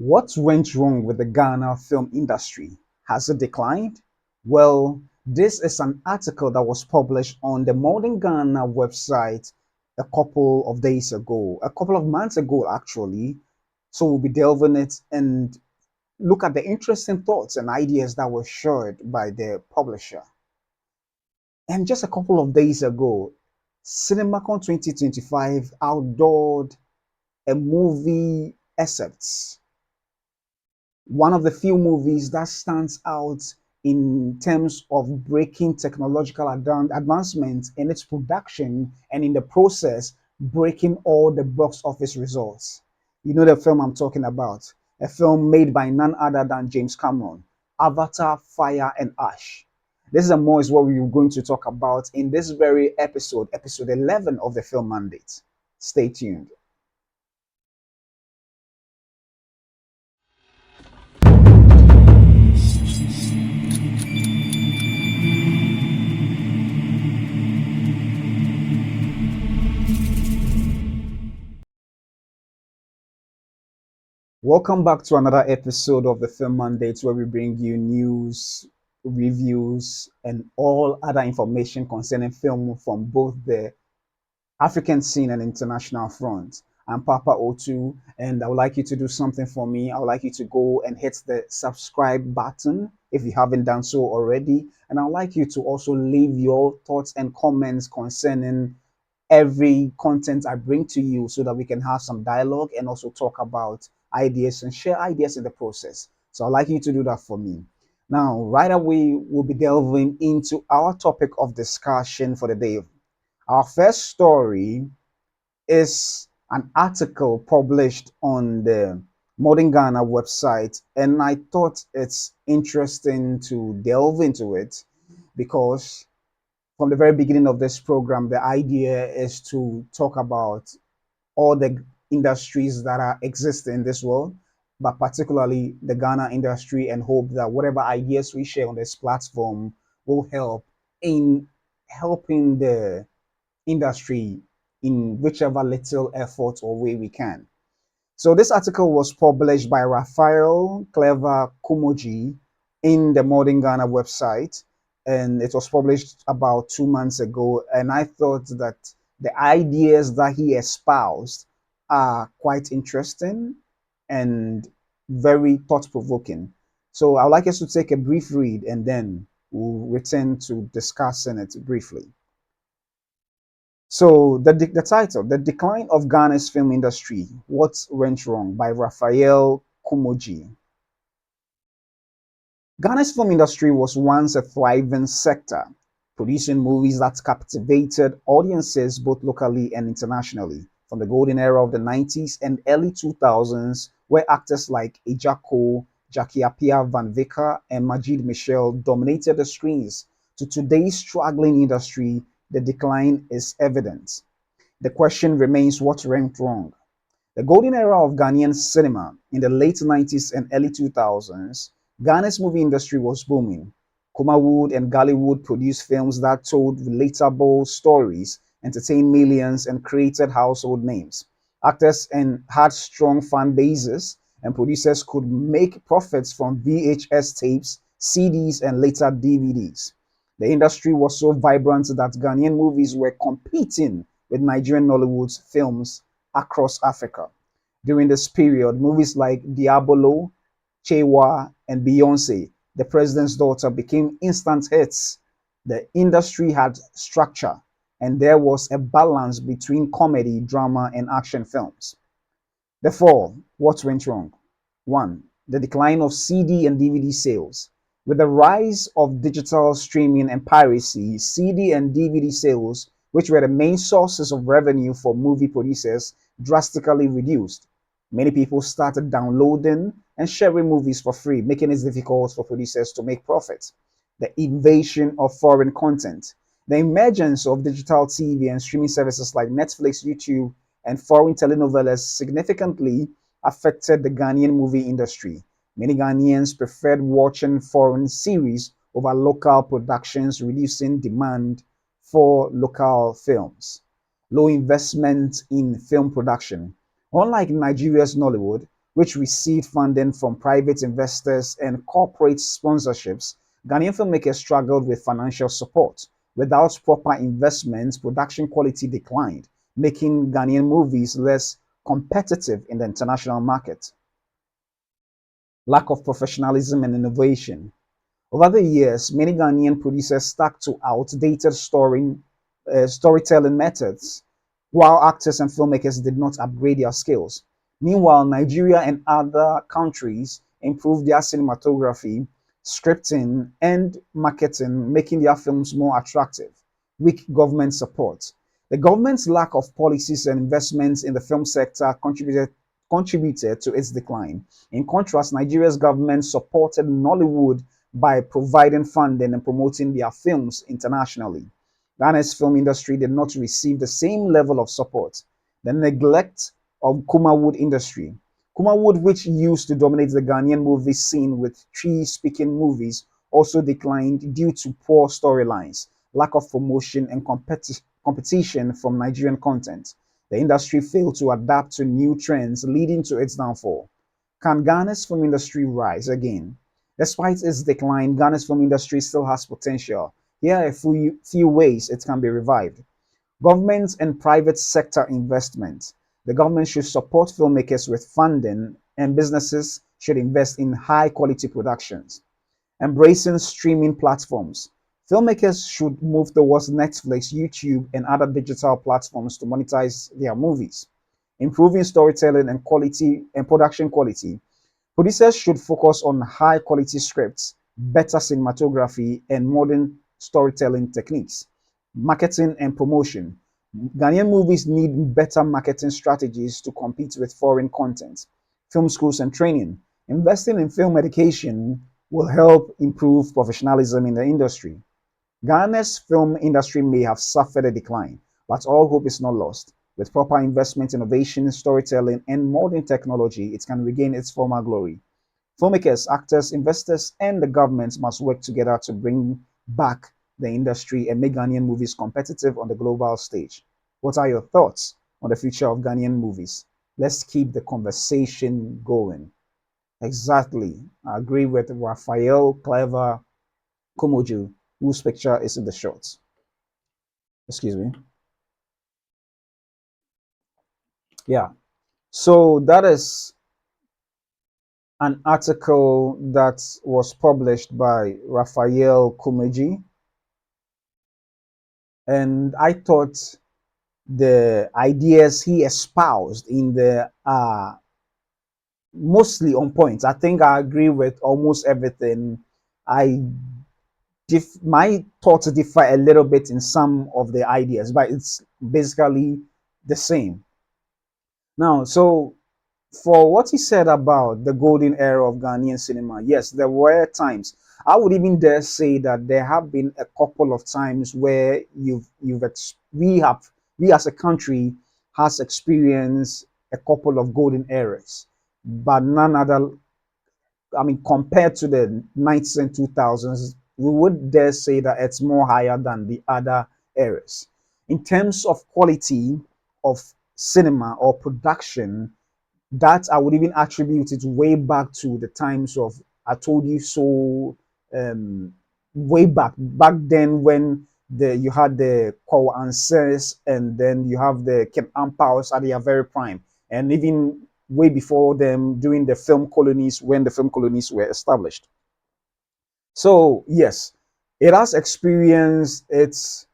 What went wrong with the Ghana film industry? Has it declined? Well, this is an article that was published on the Modern Ghana website a couple of days ago, a couple of months ago, actually. So we'll be delving it and look at the interesting thoughts and ideas that were shared by the publisher. And just a couple of days ago, CinemaCon 2025 outdoored a movie excerpts, one of the few movies that stands out in terms of breaking technological advancement in its production and in the process breaking all the box office results. You know the film I'm talking about, a film made by none other than James Cameron, Avatar, Fire and Ash. This and more is what we're going to talk about in this very episode, episode 11 of the Film Mandate. Stay tuned. Welcome back to another episode of the Film Mandates, where we bring you news, reviews, and all other information concerning film from both the African scene and international front. I'm Papa O2, and I would like you to do something for me. I would like you to go and hit the subscribe button if you haven't done so already. And I'd like you to also leave your thoughts and comments concerning every content I bring to you so that we can have some dialogue and also talk about ideas and share ideas in the process. So I'd like you to do that for me. Now, right away, we'll be delving into our topic of discussion for the day. Our first story is an article published on the Modern Ghana website, and I thought it's interesting to delve into it because from the very beginning of this program, the idea is to talk about all the industries that are exist in this world, but particularly the Ghana industry, and hope that whatever ideas we share on this platform will help in helping the industry in whichever little effort or way we can. So this article was published by Raphael Clever Kumordzie in the Modern Ghana website, and it was published about 2 months ago. And I thought that the ideas that he espoused are quite interesting and very thought-provoking. So I'd like us to take a brief read and then we'll return to discussing it briefly. So the title, The Decline of Ghana's Film Industry, What Went Wrong by Raphael Kumordzie. Ghana's film industry was once a thriving sector, producing movies that captivated audiences both locally and internationally. From the golden era of the 90s and early 2000s, where actors like Ejako, Jackie Appiah Van Vicker, and Majid Michel dominated the screens, to today's struggling industry, the decline is evident. The question remains, what went wrong? The golden era of Ghanaian cinema in the late 90s and early 2000s, Ghana's movie industry was booming. Kumawood and Gollywood produced films that told relatable stories, entertained millions, and created household names. Actors and had strong fan bases, and producers could make profits from VHS tapes, CDs, and later DVDs. The industry was so vibrant that Ghanaian movies were competing with Nigerian Nollywood's films across Africa. During this period, movies like Diabolo, Chewa, and Beyonce, the President's Daughter, became instant hits. The industry had structure, and there was a balance between comedy, drama, and action films. Therefore, what went wrong? 1. The decline of CD and DVD sales. With the rise of digital streaming and piracy, CD and DVD sales, which were the main sources of revenue for movie producers, drastically reduced. Many people started downloading and sharing movies for free, making it difficult for producers to make profits. The invasion of foreign content. The emergence of digital TV and streaming services like Netflix, YouTube, and foreign telenovelas significantly affected the Ghanaian movie industry. Many Ghanaians preferred watching foreign series over local productions, reducing demand for local films. Low investment in film production. Unlike Nigeria's Nollywood, which received funding from private investors and corporate sponsorships, Ghanaian filmmakers struggled with financial support. Without proper investments, production quality declined, making Ghanaian movies less competitive in the international market. Lack of professionalism and innovation. Over the years, many Ghanaian producers stuck to outdated storytelling methods, while actors and filmmakers did not upgrade their skills. Meanwhile, Nigeria and other countries improved their cinematography, scripting, and marketing, making their films more attractive. Weak government support. The government's lack of policies and investments in the film sector contributed to its decline. In contrast, Nigeria's government supported Nollywood by providing funding and promoting their films internationally. Ghana's film industry did not receive the same level of support. The neglect of Kumawood industry. Kumawood, which used to dominate the Ghanaian movie scene with Tree-speaking movies, also declined due to poor storylines, lack of promotion, and competition from Nigerian content. The industry failed to adapt to new trends, leading to its downfall. Can Ghana's film industry rise again? Despite its decline, Ghana's film industry still has potential. Here are a few ways it can be revived. Government and private sector investment. The government should support filmmakers with funding, and businesses should invest in high quality productions. Embracing streaming platforms. Filmmakers should move towards Netflix, YouTube, and other digital platforms to monetize their movies. Improving storytelling and quality and production quality. Producers should focus on high quality scripts, better cinematography, and modern storytelling techniques. Marketing and promotion. Ghanaian movies need better marketing strategies to compete with foreign content. Film schools and training. Investing in film education will help improve professionalism in the industry. Ghana's film industry may have suffered a decline, but all hope is not lost. With proper investment, innovation, storytelling, and modern technology, it can regain its former glory. Filmmakers, actors, investors, and the government must work together to bring back the industry and make Ghanaian movies competitive on the global stage. What are your thoughts on the future of Ghanaian movies? Let's keep the conversation going. Exactly. I agree with Raphael Clever Kumordzie, whose picture is in the shot. Excuse me. Yeah. So that is an article that was published by Raphael Kumordzie, and I thought the ideas he espoused in the mostly on point. I think I agree with almost everything. I my thoughts differ a little bit in some of the ideas, but it's basically the same. Now, so for what he said about the golden era of Ghanaian cinema, yes, there were times. I would even dare say that there have been a couple of times where we as a country has experienced a couple of golden eras, but none other. I mean, compared to the 90s and 2000s, we would dare say that it's more higher than the other eras. In terms of quality of cinema or production, that I would even attribute it way back to the times of I Told You So, way back then when you had the Kwaw Answers and then you have the Ken Ampaos at their very prime, and even way before them during the film colonies when the film colonies were established. So yes, it has experienced its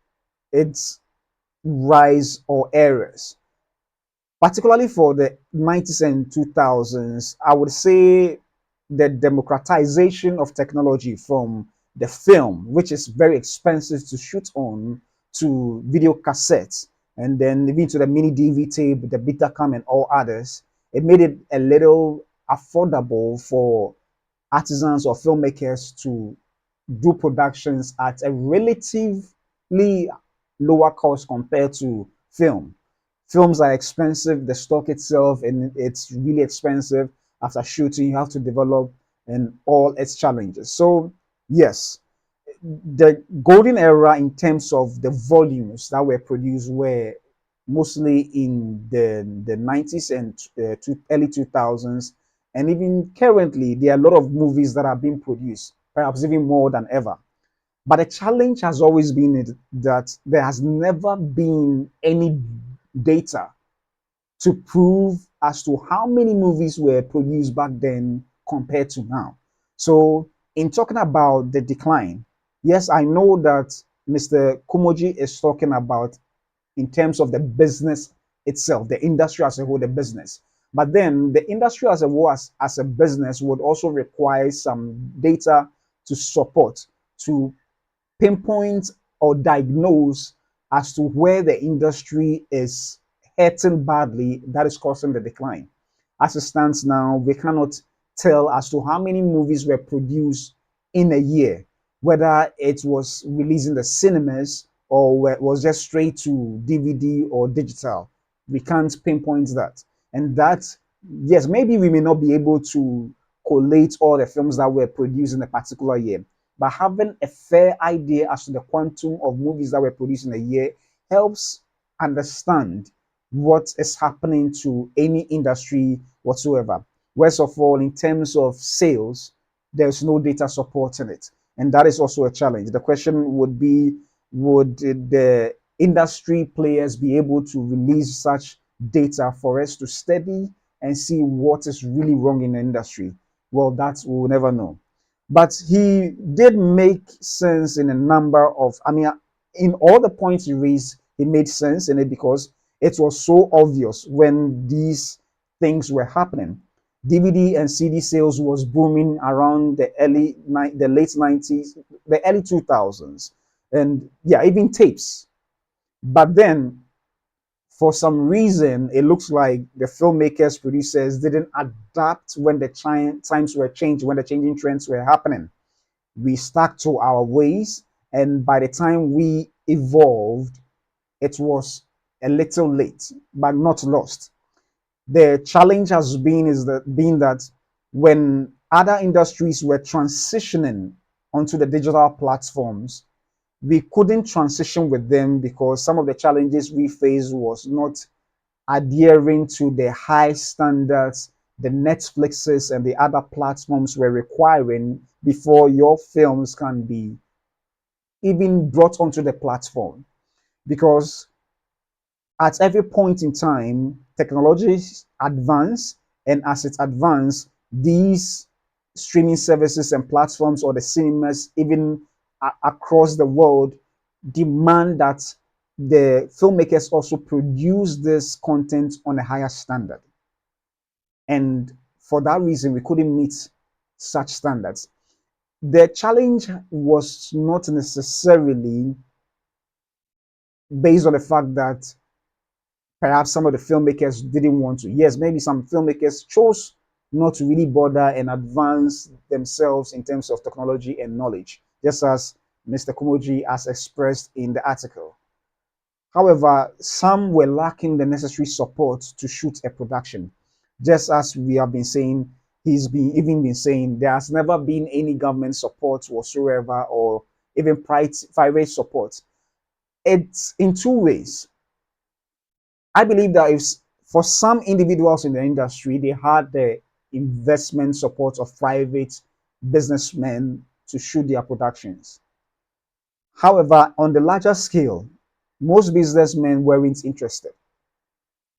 rise or errors, particularly for the 90s and 2000s. I would say the democratization of technology from the film, which is very expensive to shoot on, to video cassettes, and then even to the mini DV tape, the Betacam, and all others. It made it a little affordable for artisans or filmmakers to do productions at a relatively lower cost compared to film. Films are expensive, the stock itself, and it's really expensive. After shooting, you have to develop and all its challenges. So, yes, the golden era in terms of the volumes that were produced were mostly in the 90s and early 2000s. And even currently, there are a lot of movies that are being produced, perhaps even more than ever. But the challenge has always been that there has never been any data to prove as to how many movies were produced back then compared to now. So, in talking about the decline, yes, I know that Mr. Kumordzie is talking about in terms of the business itself, the industry as a whole, the business. But then the industry as a whole, as a business, would also require some data to support, to pinpoint or diagnose as to where the industry is hurting badly that is causing the decline. As it stands now, we cannot tell as to how many movies were produced in a year, whether it was released in the cinemas or was just straight to DVD or digital. We can't pinpoint that. And that, yes, maybe we may not be able to collate all the films that were produced in a particular year, but having a fair idea as to the quantum of movies that were produced in a year helps understand what is happening to any industry whatsoever. Worst of all, in terms of sales, there's no data supporting it. And that is also a challenge. The question would be, would the industry players be able to release such data for us to study and see what is really wrong in the industry? Well, that we'll never know. But he did make sense in a number of, I mean, in all the points he raised, he made sense in it because it was so obvious when these things were happening. DVD and CD sales was booming around the late 90s, the early 2000s, and yeah, even tapes. But then for some reason, it looks like the filmmakers, producers didn't adapt when the times were changing, when the changing trends were happening. We stuck to our ways, and by the time we evolved, it was a little late, but not lost. The challenge has been that when other industries were transitioning onto the digital platforms, we couldn't transition with them because some of the challenges we faced was not adhering to the high standards the Netflixes and the other platforms were requiring before your films can be even brought onto the platform. Because at every point in time, technologies advance, and as it advances, these streaming services and platforms or the cinemas, even across the world, demand that the filmmakers also produce this content on a higher standard. And for that reason, we couldn't meet such standards. The challenge was not necessarily based on the fact that perhaps some of the filmmakers didn't want to. Yes, maybe some filmmakers chose not to really bother and advance themselves in terms of technology and knowledge, just as Mr. Kumordzie has expressed in the article. However, some were lacking the necessary support to shoot a production. Just as we have been saying, he's been saying there has never been any government support whatsoever or even private support. It's in two ways. I believe that if for some individuals in the industry, they had the investment support of private businessmen to shoot their productions. However, on the larger scale, most businessmen weren't interested.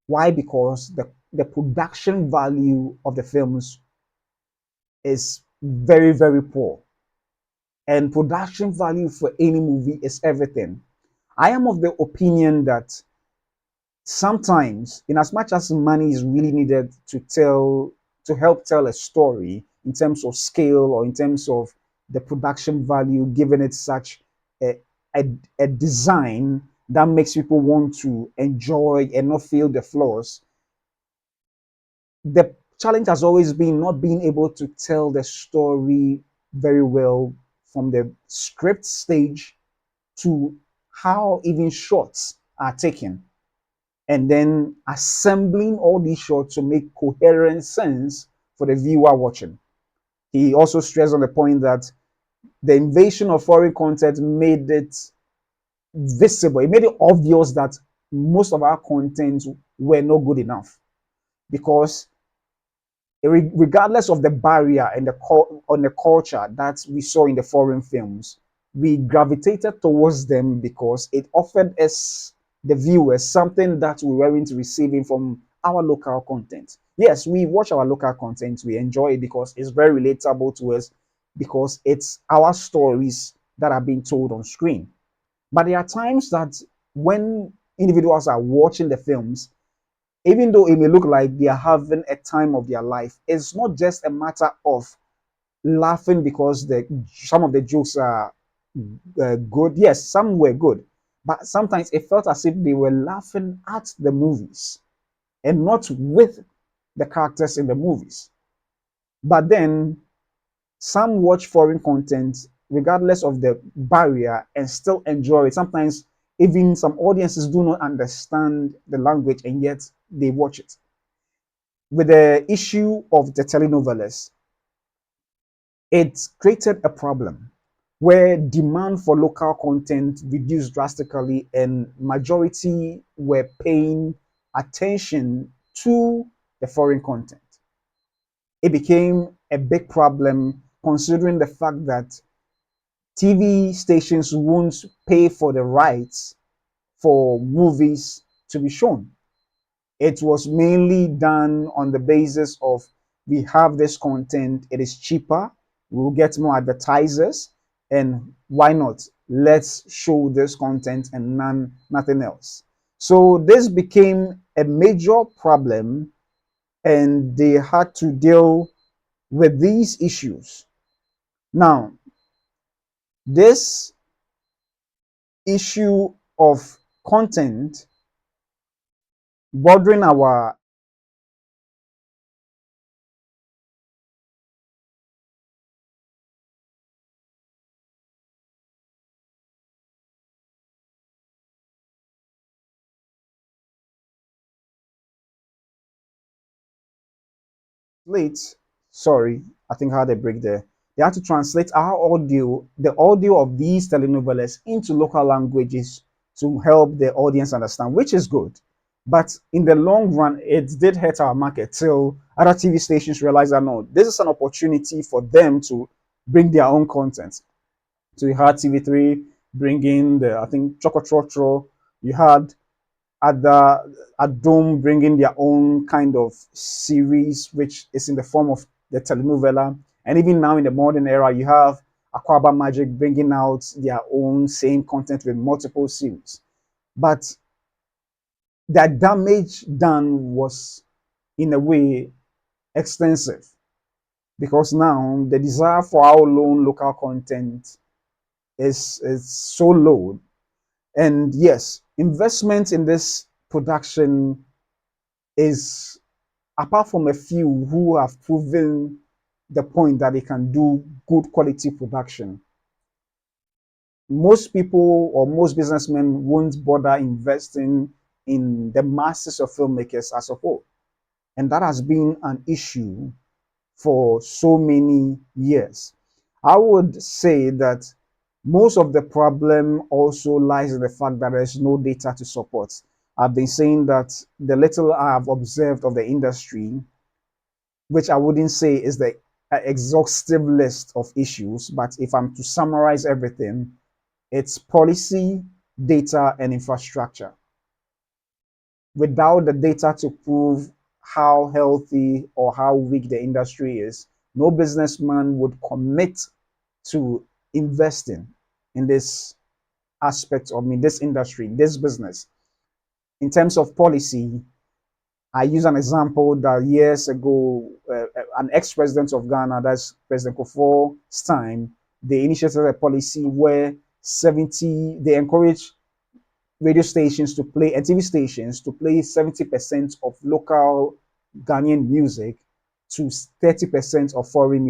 Why? Because the production value of the films is very, very poor. And production value for any movie is everything. I am of the opinion that sometimes, in as much as money is really needed to help tell a story in terms of scale or in terms of the production value, given it such a, a, a design that makes people want to enjoy and not feel the flaws, the challenge has always been not being able to tell the story very well from the script stage to how even shots are taken, and then assembling all these shots to make coherent sense for the viewer watching. He also stressed on the point that the invasion of foreign content made it visible, it made it obvious that most of our content were not good enough because regardless of the barrier and on the culture that we saw in the foreign films, we gravitated towards them because it offered us, the viewers, something that we weren't receiving from our local content. Yes, we watch our local content, we enjoy it because it's very relatable to us, because it's our stories that are being told on screen. But there are times that when individuals are watching the films, even though it may look like they are having a time of their life, it's not just a matter of laughing because some of the jokes are good. Yes, some were good, but sometimes it felt as if they were laughing at the movies and not with the characters in the movies. But then some watch foreign content regardless of the barrier and still enjoy it. Sometimes even some audiences do not understand the language and yet they watch it. With the issue of the telenovelas, it created a problem where demand for local content reduced drastically and majority were paying attention to the foreign content. It became a big problem considering the fact that TV stations won't pay for the rights for movies to be shown. It was mainly done on the basis of, we have this content, it is cheaper, we'll get more advertisers, and why not? Let's show this content and nothing else. So this became a major problem, and they had to deal with these issues. Now, this issue of content bordering our translate, sorry, I think I had a break there. They had to translate the audio of these telenovelas into local languages to help the audience understand, which is good. But in the long run, it did hurt our market till other TV stations realized that no, this is an opportunity for them to bring their own content. So you had TV3 bringing I think, Choco Trotro. You had at Dome bringing their own kind of series, which is in the form of the telenovela. And even now in the modern era, you have Aquaba Magic bringing out their own same content with multiple series. But that damage done was, in a way, extensive, because now the desire for our own local content is so low. And yes, investment in this production is, apart from a few who have proven the point that they can do good quality production, most people or most businessmen won't bother investing in the masses of filmmakers as a whole. And that has been an issue for so many years. I would say that most of the problem also lies in the fact that there's no data to support. I've been saying that the little I have observed of the industry, which I wouldn't say is the exhaustive list of issues, but if I'm to summarize everything, it's policy, data, and infrastructure. Without the data to prove how healthy or how weak the industry is, no businessman would commit to investing in this aspect of this industry, this business. In terms of policy, I use an example that years ago, an ex-president of Ghana, that's President Kufuor's time, they initiated a policy where they encourage radio stations to play and TV stations to play 70% of local Ghanaian music to 30% of foreign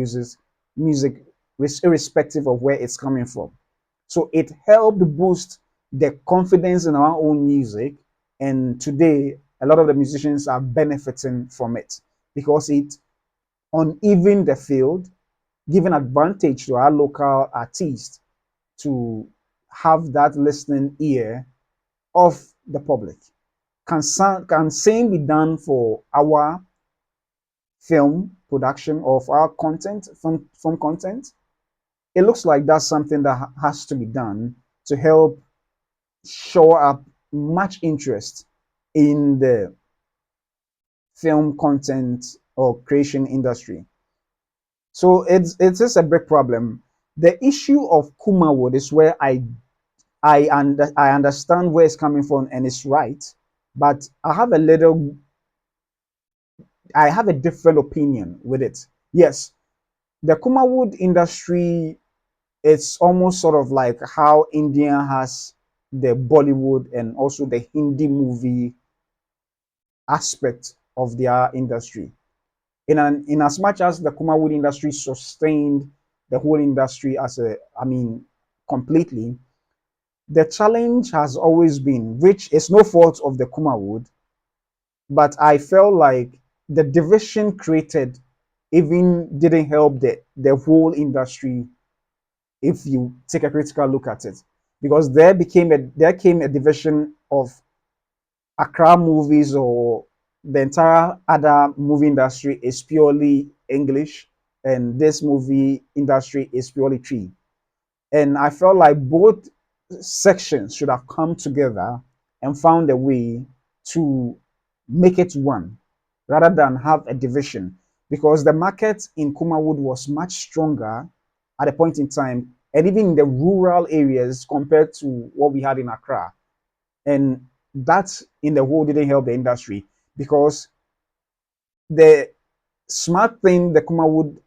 music, irrespective of where it's coming from. So it helped boost the confidence in our own music. And today, a lot of the musicians are benefiting from it because it uneven the field, giving advantage to our local artists to have that listening ear of the public. Can same be done for our film? production of our content from content. It looks like that's something that has to be done to help shore up much interest in the film content or creation industry. So it's just a big problem. The issue of Kumawood is where I understand where it's coming from and it's right, but I have a different opinion with it. Yes, the Kumawood industry, it's almost sort of like how India has the Bollywood and also the Hindi movie aspect of their industry. In as much as the Kumawood industry sustained the whole industry completely, the challenge has always been, which is no fault of the Kumawood, but I felt like the division created even didn't help the whole industry if you take a critical look at it. Because there came a division of Accra movies, or the entire other movie industry is purely English, and this movie industry is purely Tree. And I felt like both sections should have come together and found a way to make it one rather than have a division, because the market in Kumawood was much stronger at a point in time, and even in the rural areas compared to what we had in Accra. And that in the whole didn't help the industry, because the smart thing the Kumawood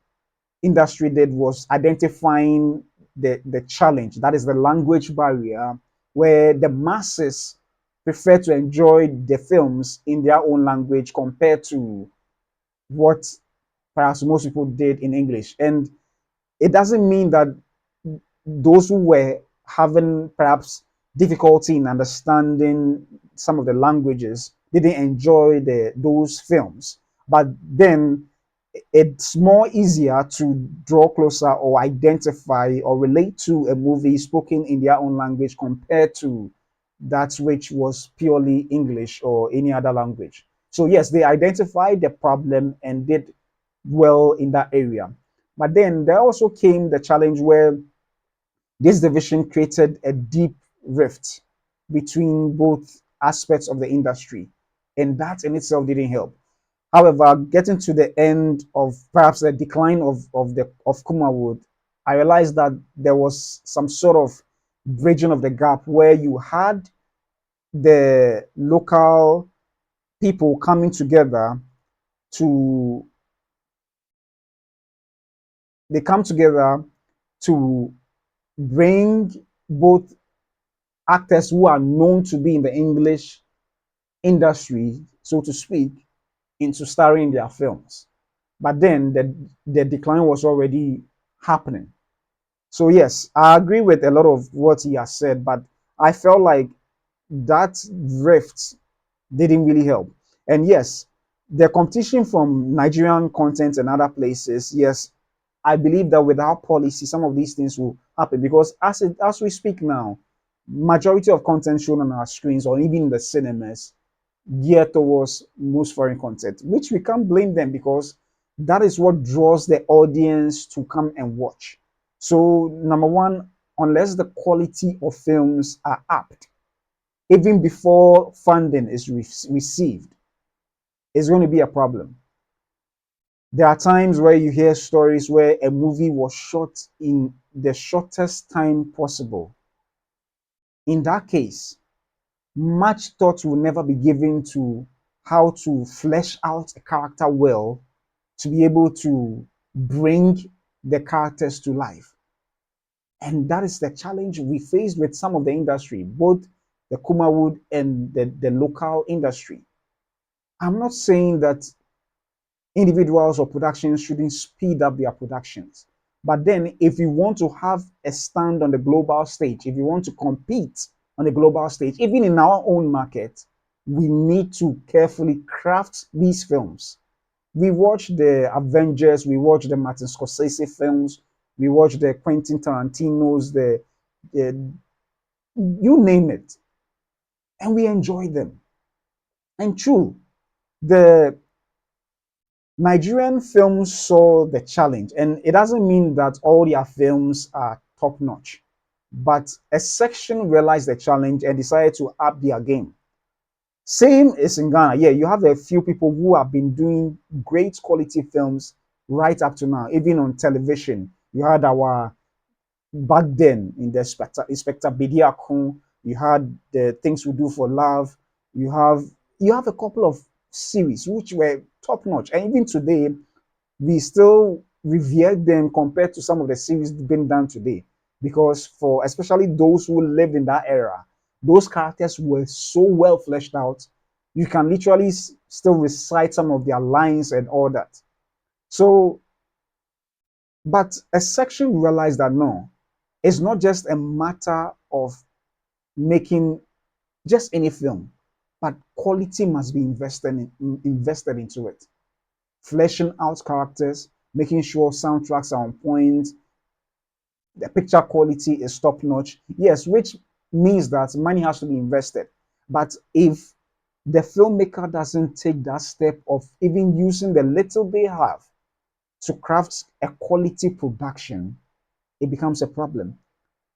industry did was identifying the challenge, that is the language barrier, where the masses prefer to enjoy the films in their own language compared to what perhaps most people did in English. And it doesn't mean that those who were having perhaps difficulty in understanding some of the languages didn't enjoy those films. But then it's more easier to draw closer or identify or relate to a movie spoken in their own language compared to that which was purely English or any other language. So yes, they identified the problem and did well in that area. But then there also came the challenge where this division created a deep rift between both aspects of the industry, and that in itself didn't help. However, getting to the end of perhaps the decline of Kumawood, I realized that there was some sort of bridging of the gap where you had the local people coming together to they come together to bring both actors who are known to be in the English industry, so to speak, into starring in their films. But then the decline was already happening. So yes, I agree with a lot of what he has said, but I felt like that rift didn't really help. And yes, the competition from Nigerian content and other places, yes, I believe that without policy, some of these things will happen, because as we speak now, majority of content shown on our screens or even in the cinemas geared towards most foreign content, which we can't blame them, because that is what draws the audience to come and watch. So, number one, unless the quality of films are up, even before funding is received, it's going to be a problem. There are times where you hear stories where a movie was shot in the shortest time possible. In that case, much thought will never be given to how to flesh out a character well to be able to bring the characters to life. And that is the challenge we faced with some of the industry, both the Kumawood and the local industry. I'm not saying that individuals or productions shouldn't speed up their productions. But then, if you want to have a stand on the global stage, if you want to compete on the global stage, even in our own market, we need to carefully craft these films. We watch the Avengers, we watch the Martin Scorsese films, we watch the Quentin Tarantino's, the you name it, and we enjoy them. And true, the Nigerian films saw the challenge, and it doesn't mean that all their films are top notch, but a section realized the challenge and decided to up their game. Same is in Ghana. Yeah, you have a few people who have been doing great quality films right up to now, even on television. You had our back then in the Inspector Bidiakun, you had the Things We Do for Love, you have you have a couple of series which were top notch, and even today we still revere them compared to some of the series being done today. Because for especially those who lived in that era, those characters were so well fleshed out. You can literally still recite some of their lines and all that. So, but a section realized that no, it's not just a matter of making just any film, but quality must be invested into it. Fleshing out characters, making sure soundtracks are on point, the picture quality is top notch. Yes, which means that money has to be invested. But if the filmmaker doesn't take that step of even using the little they have to craft a quality production, it becomes a problem.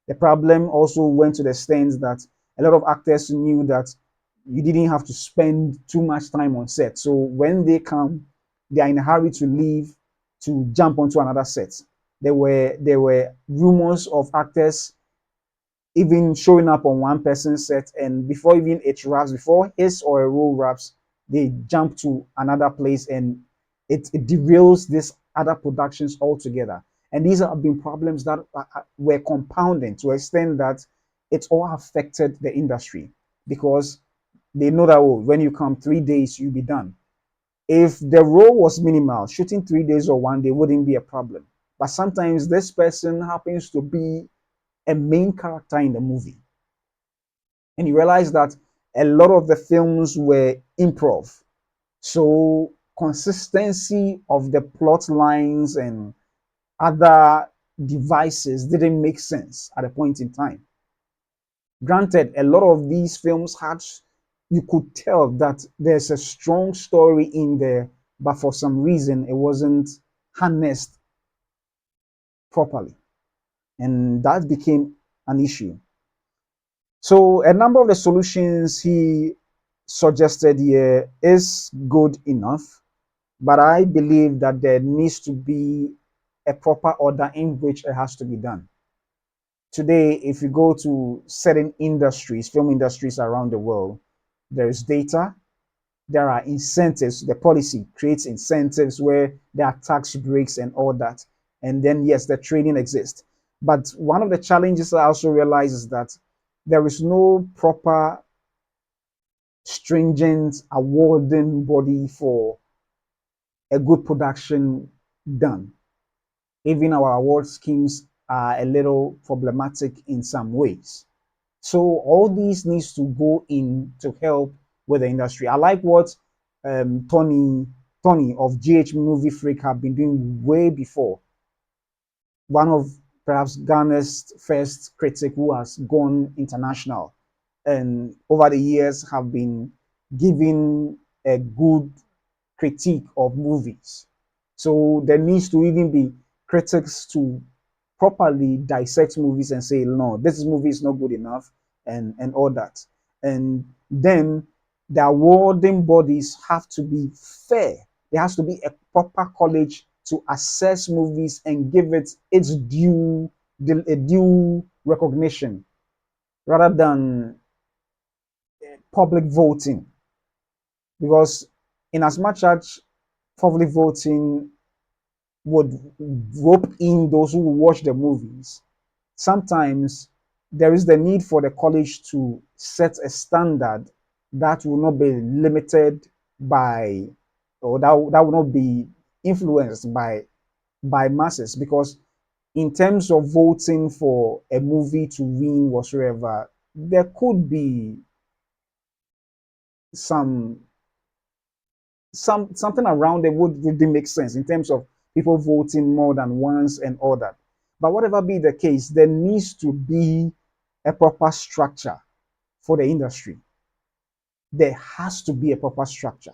The problem also went to the extent that a lot of actors knew that you didn't have to spend too much time on set. So when they come, they are in a hurry to leave to jump onto another set. There were rumors of actors even showing up on one person's set, and before even it wraps, before his or a role wraps, they jump to another place, and it derails this other productions altogether. And these have been problems that were compounding to an extent that it's all affected the industry, because they know that, oh, when you come 3 days, you'll be done. If the role was minimal, shooting 3 days or one day wouldn't be a problem. But sometimes this person happens to be a main character in the movie. And you realize that a lot of the films were improv. So consistency of the plot lines and other devices didn't make sense at a point in time. Granted, a lot of these films had, you could tell that there's a strong story in there, but for some reason it wasn't harnessed properly. And that became an issue. So a number of the solutions he suggested here is good enough, but I believe that there needs to be a proper order in which it has to be done. Today, if you go to certain industries, film industries around the world, there is data, there are incentives. The policy creates incentives where there are tax breaks and all that. And then, yes, the training exists. But one of the challenges I also realize is that there is no proper stringent awarding body for a good production done. Even our award schemes are a little problematic in some ways. So all these needs to go in to help with the industry. I like what Tony of GH Movie Freak have been doing way before. One of perhaps Ghana's first critic who has gone international, and over the years have been giving a good critique of movies. So there needs to even be critics to properly dissect movies and say, no, this movie is not good enough, and all that. And then the awarding bodies have to be fair. There has to be a proper college to assess movies and give it its due recognition, rather than public voting. Because in as much as public voting would rope in those who watch the movies, sometimes there is the need for the college to set a standard that will not be limited by, or that will not be influenced by masses. Because in terms of voting for a movie to win whatsoever, there could be some something around it would really make sense in terms of people voting more than once and all that. But whatever be the case, there needs to be a proper structure for the industry. There has to be a proper structure.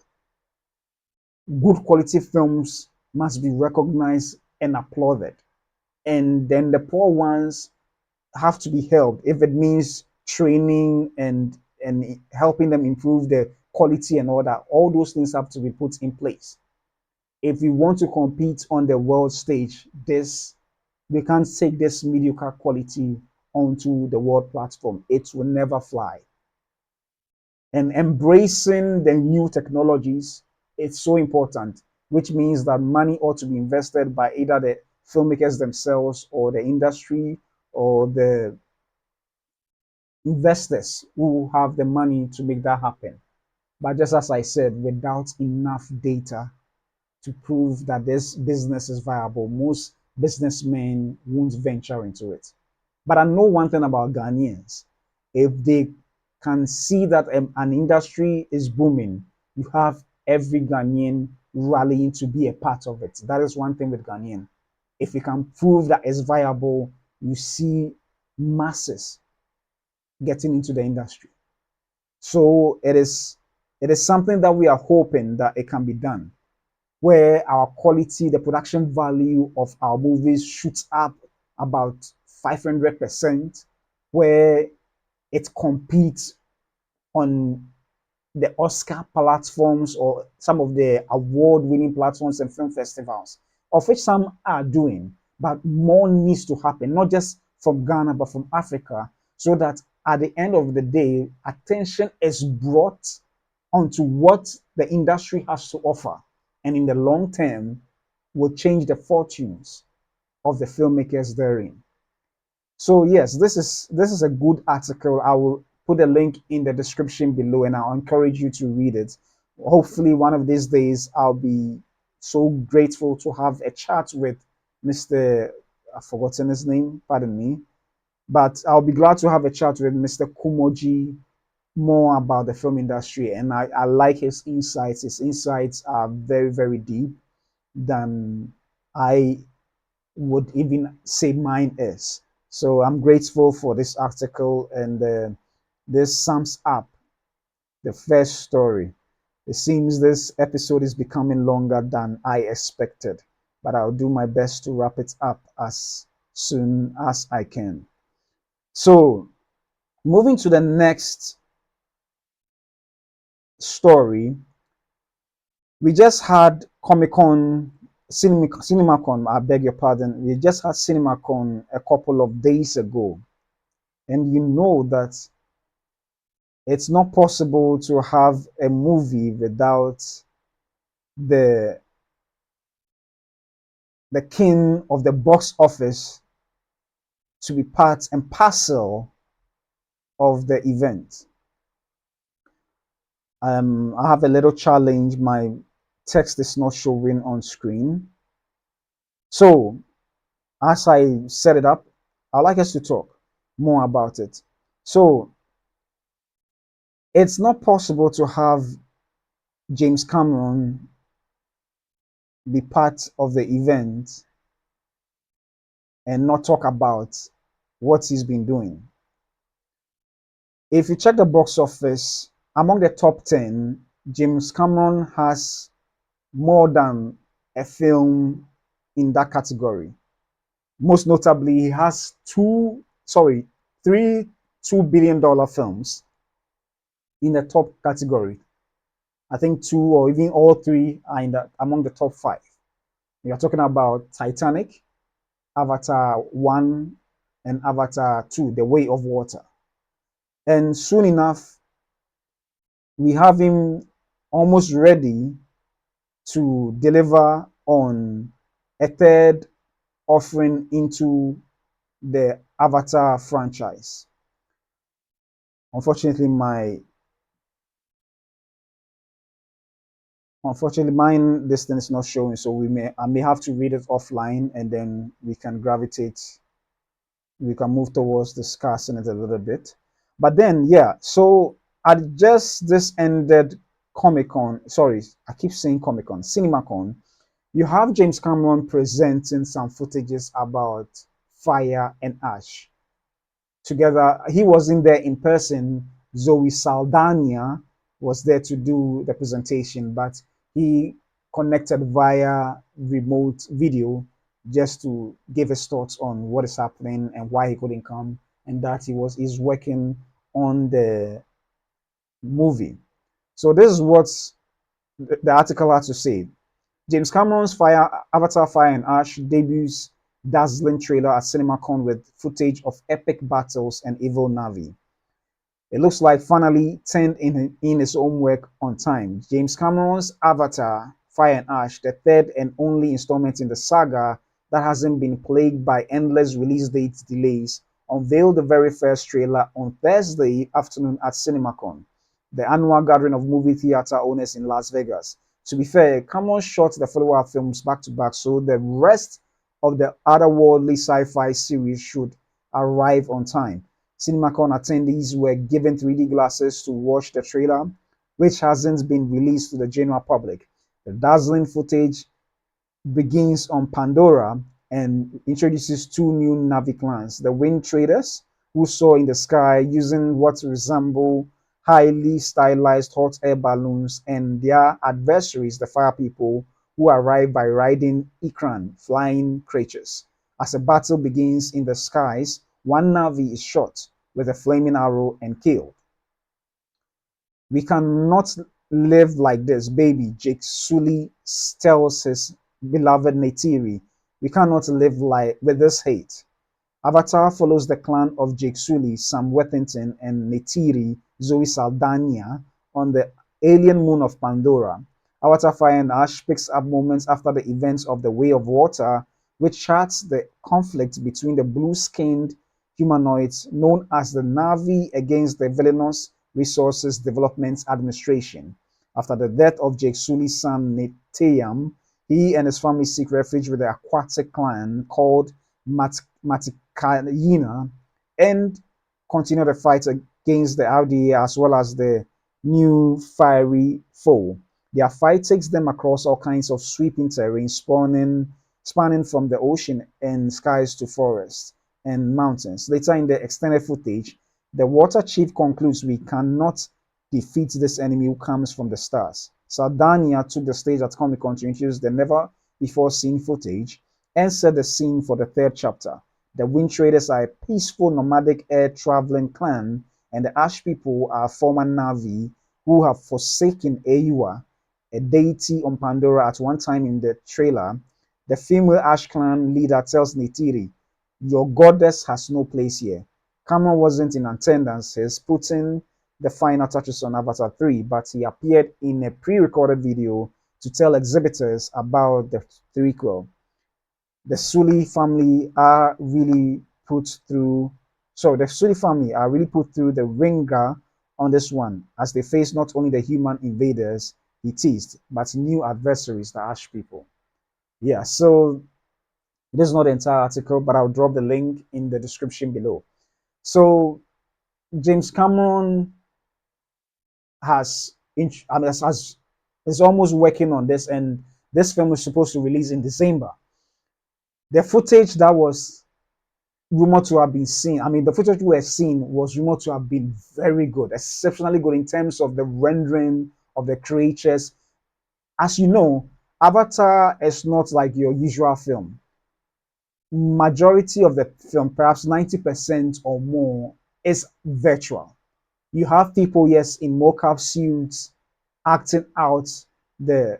good quality films must be recognized and applauded. And then the poor ones have to be helped if it means training and helping them improve the quality and all that. All those things have to be put in place. If we want to compete on the world stage, this we can't take this mediocre quality onto the world platform. It will never fly. And embracing the new technologies is so important, which means that money ought to be invested by either the filmmakers themselves or the industry or the investors who have the money to make that happen. But just as I said, without enough data to prove that this business is viable, most businessmen won't venture into it. But I know one thing about Ghanaians. If they can see that an industry is booming, you have every Ghanaian rallying to be a part of it. That is one thing with Ghanaian. If you can prove that it's viable, you see masses getting into the industry. So it is something that we are hoping that it can be done, where our quality, the production value of our movies shoots up about 500%, where it competes on the Oscar platforms or some of the award-winning platforms and film festivals, of which some are doing, but more needs to happen, not just from Ghana, but from Africa, so that at the end of the day, attention is brought onto what the industry has to offer. And in the long term, will change the fortunes of the filmmakers therein. So yes, this is a good article. I will put a link in the description below, and I'll encourage you to read it. Hopefully, one of these days, I'll be so grateful to have a chat with Mr. I've forgotten his name, pardon me, but I'll be glad to have a chat with Mr. Kumordzie more about the film industry, and I like his insights. His insights are very, very deep than I would even say mine is. So I'm grateful for this article, and this sums up the first story. It seems this episode is becoming longer than I expected, but I'll do my best to wrap it up as soon as I can. So, moving to the next story, we just had Comic Con, CinemaCon, I beg your pardon. We just had CinemaCon a couple of days ago. And you know that it's not possible to have a movie without the the king of the box office to be part and parcel of the event. I have a little challenge. My text is not showing on screen. So as I set it up, I'd like us to talk more about it. So it's not possible to have James Cameron be part of the event and not talk about what he's been doing. If you check the box office, among the top 10, James Cameron has more than a film in that category. Most notably, he has three $2 billion films in the top category. I think two or even all three are among the top five. We are talking about Titanic, Avatar 1, and Avatar 2, The Way of Water. And soon enough, we have him almost ready to deliver on a third offering into the Avatar franchise. Unfortunately, mine this thing is not showing, so I may have to read it offline, and then we can move towards discussing it a little bit. But then, yeah, so at just this ended Comic Con, sorry, I keep saying Comic Con, CinemaCon, you have James Cameron presenting some footages about Fire and Ash. Together, he wasn't there in person. Zoe Saldana was there to do the presentation, but he connected via remote video just to give his thoughts on what is happening and why he couldn't come, and that he's working on the movie. So this is what the article had to say. James Cameron's Avatar Fire and Ash debuts dazzling trailer at CinemaCon with footage of epic battles and evil Na'vi. It looks like finally turned in his own work on time. James Cameron's Avatar Fire and Ash, the third and only installment in the saga that hasn't been plagued by endless release date delays, unveiled the very first trailer on Thursday afternoon at CinemaCon, the annual gathering of movie theater owners in Las Vegas. To be fair, Cameron shot the follow-up films back to back, so the rest of the otherworldly sci-fi series should arrive on time. CinemaCon attendees were given 3D glasses to watch the trailer, which hasn't been released to the general public. The dazzling footage begins on Pandora and introduces two new Na'vi clans, the Wind Traders, who soar in the sky using what resemble highly stylized hot air balloons, and their adversaries, the Fire People, who arrive by riding Ikran, flying creatures. As a battle begins in the skies, one Na'vi is shot with a flaming arrow and killed. We cannot live like this, baby, Jake Sully tells his beloved Neytiri. We cannot live like with this hate. Avatar follows the clan of Jake Sully, Sam Worthington, and Neytiri, Zoe Saldana, on the alien moon of Pandora. Avatar Fire and Ash picks up moments after the events of The Way of Water, which charts the conflict between the blue-skinned humanoids known as the Na'vi against the villainous Resources Development Administration. After the death of Jake Sully's son Neteyam, he and his family seek refuge with the aquatic clan called Matikayina and continue the fight against the RDA as well as the new fiery foe. Their fight takes them across all kinds of sweeping terrain, spanning from the ocean and skies to forests and mountains. Later in the extended footage, the water chief concludes we cannot defeat this enemy who comes from the stars. Saldana took the stage at Comic Con to introduce the never before seen footage and set the scene for the third chapter. The Wind Traders are a peaceful nomadic air traveling clan, and the Ash people are former Na'vi who have forsaken Eyua, a deity on Pandora at one time in the trailer. The female Ash clan leader tells Neytiri, your goddess has no place here. Cameron wasn't in attendance, he's putting the final touches on Avatar 3, but he appeared in a pre-recorded video to tell exhibitors about the threequel. The Sully family are really put through, the Sully family are really put through the ringer on this one as they face not only the human invaders he teased, but new adversaries, the Ash people. Yeah, so this is not the entire article, but I'll drop the link in the description below. So James Cameron is almost working on this, and this film is supposed to release in December. The footage that was rumored to have been seen, the footage we were seeing was rumored to have been very good, exceptionally good in terms of the rendering of the creatures. As you know, Avatar is not like your usual film. Majority of the film, perhaps 90% or more, is virtual. You have people, yes, in mocap suits acting out the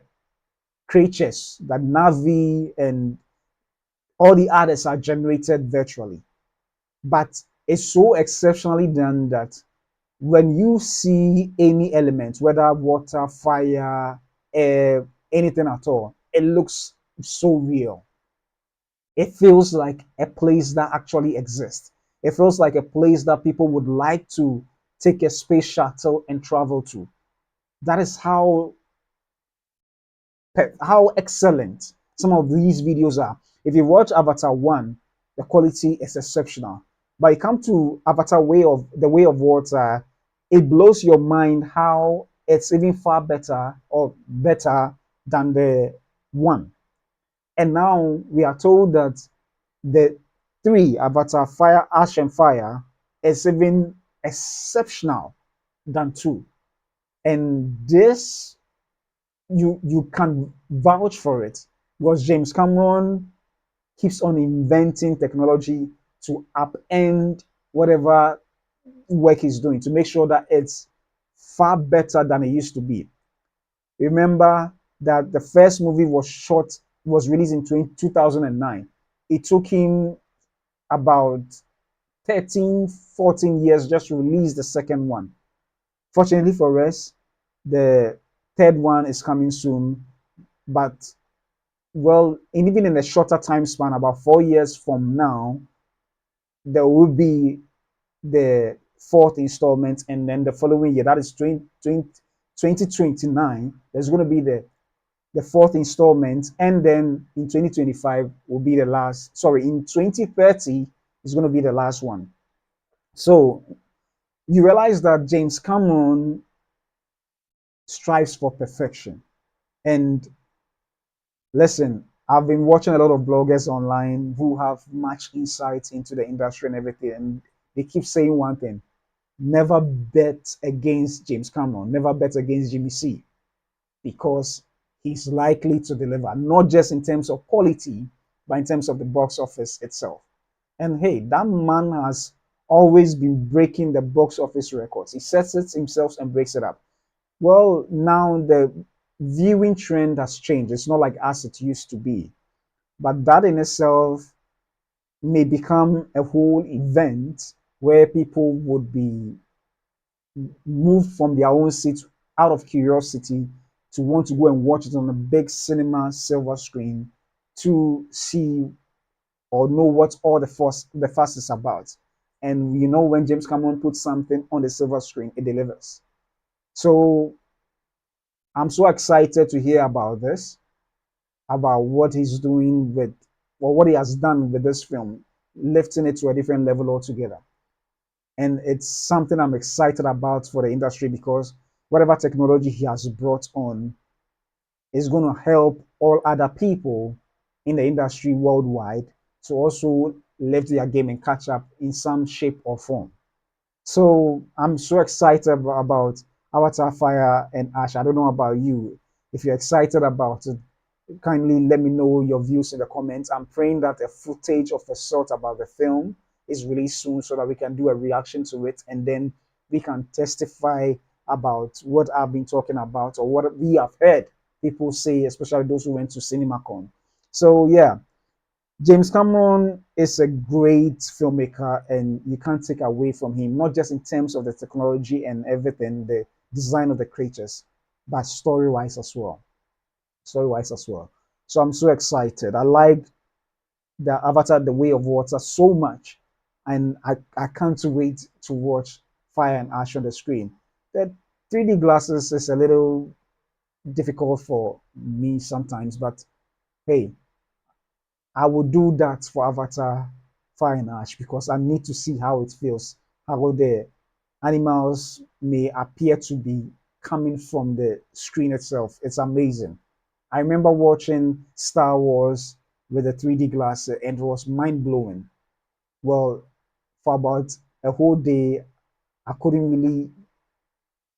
creatures, that Navi and all the others are generated virtually. But it's so exceptionally done that when you see any element, whether water, fire, air, anything at all, it looks so real. It feels like a place that actually exists. It feels like a place that people would like to take a space shuttle and travel to. That is how excellent some of these videos are. If you watch Avatar 1, the quality is exceptional. But you come to Avatar the Way of Water, it blows your mind how it's even far better or better than the one. And now we are told that the three, Avatar Fire, Ash, and Fire, is even exceptional than two. And this you can vouch for it because James Cameron keeps on inventing technology to upend whatever work he's doing to make sure that it's far better than it used to be. Remember that the first movie was released in 2009. It took him about 13, 14 years just to release the second one. Fortunately for us, the third one is coming soon, but well, even in a shorter time span, about 4 years from now, there will be the fourth installment, and then the following year, that is 2029, there's going to be the fourth installment, and then in 2025 will be the last. Sorry, in 2030 is going to be the last one. So you realize that James Cameron strives for perfection. And listen, I've been watching a lot of bloggers online who have much insight into the industry and everything, and they keep saying one thing: never bet against James Cameron, never bet against Jimmy C, because he's likely to deliver, not just in terms of quality, but in terms of the box office itself. And hey, that man has always been breaking the box office records. He sets it himself and breaks it up. Well, now the viewing trend has changed. It's not like as it used to be. But that in itself may become a whole event where people would be moved from their own seat out of curiosity to want to go and watch it on a big cinema silver screen to see or know what all the fuss is about. And you know, when James Cameron puts something on the silver screen, it delivers. So I'm so excited to hear about this, about what he's doing with, or what he has done with this film, lifting it to a different level altogether. And it's something I'm excited about for the industry because whatever technology he has brought on is going to help all other people in the industry worldwide to also lift their game and catch up in some shape or form. So I'm so excited about Avatar Fire and Ash. I don't know about you. If you're excited about it, kindly let me know your views in the comments. I'm praying that a footage of a sort about the film is released soon so that we can do a reaction to it and then we can testify about what I've been talking about or what we have heard people say, especially those who went to CinemaCon. So yeah, James Cameron is a great filmmaker, and you can't take away from him, not just in terms of the technology and everything, the design of the creatures, but story wise as well. Story wise as well. So I'm so excited. I like the Avatar, The Way of Water so much, and I can't wait to watch Fire and Ash on the screen. The 3D glasses is a little difficult for me sometimes, but hey, I will do that for Avatar Fire and Ash because I need to see how it feels, how the animals may appear to be coming from the screen itself. It's amazing. I remember watching Star Wars with a 3D glass and it was mind blowing. Well, for about a whole day, I couldn't really,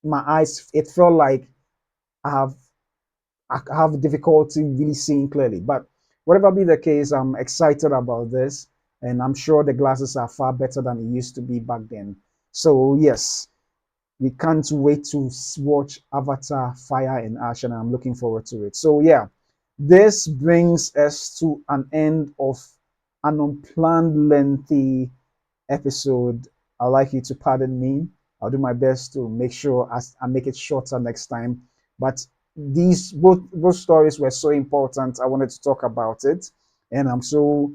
my eyes, it felt like I have I have difficulty really seeing clearly. But whatever be the case, I'm excited about this, and I'm sure the glasses are far better than it used to be back then. So yes, we can't wait to watch Avatar: Fire and Ash, and I'm looking forward to it. So yeah, this brings us to an end of an unplanned, lengthy episode. I'd like you to pardon me. I'll do my best to make sure I make it shorter next time. But these both stories were so important. I wanted to talk about it, and I'm so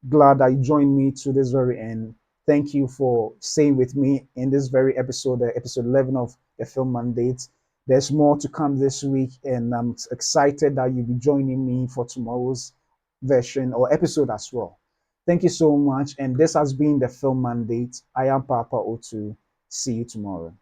glad that you joined me to this very end. Thank you for staying with me in this very episode, episode 11 of the Film Mandate. There's more to come this week, and I'm excited that you'll be joining me for tomorrow's version or episode as well. Thank you so much. And this has been the Film Mandate. I am Papa Otu. See you tomorrow.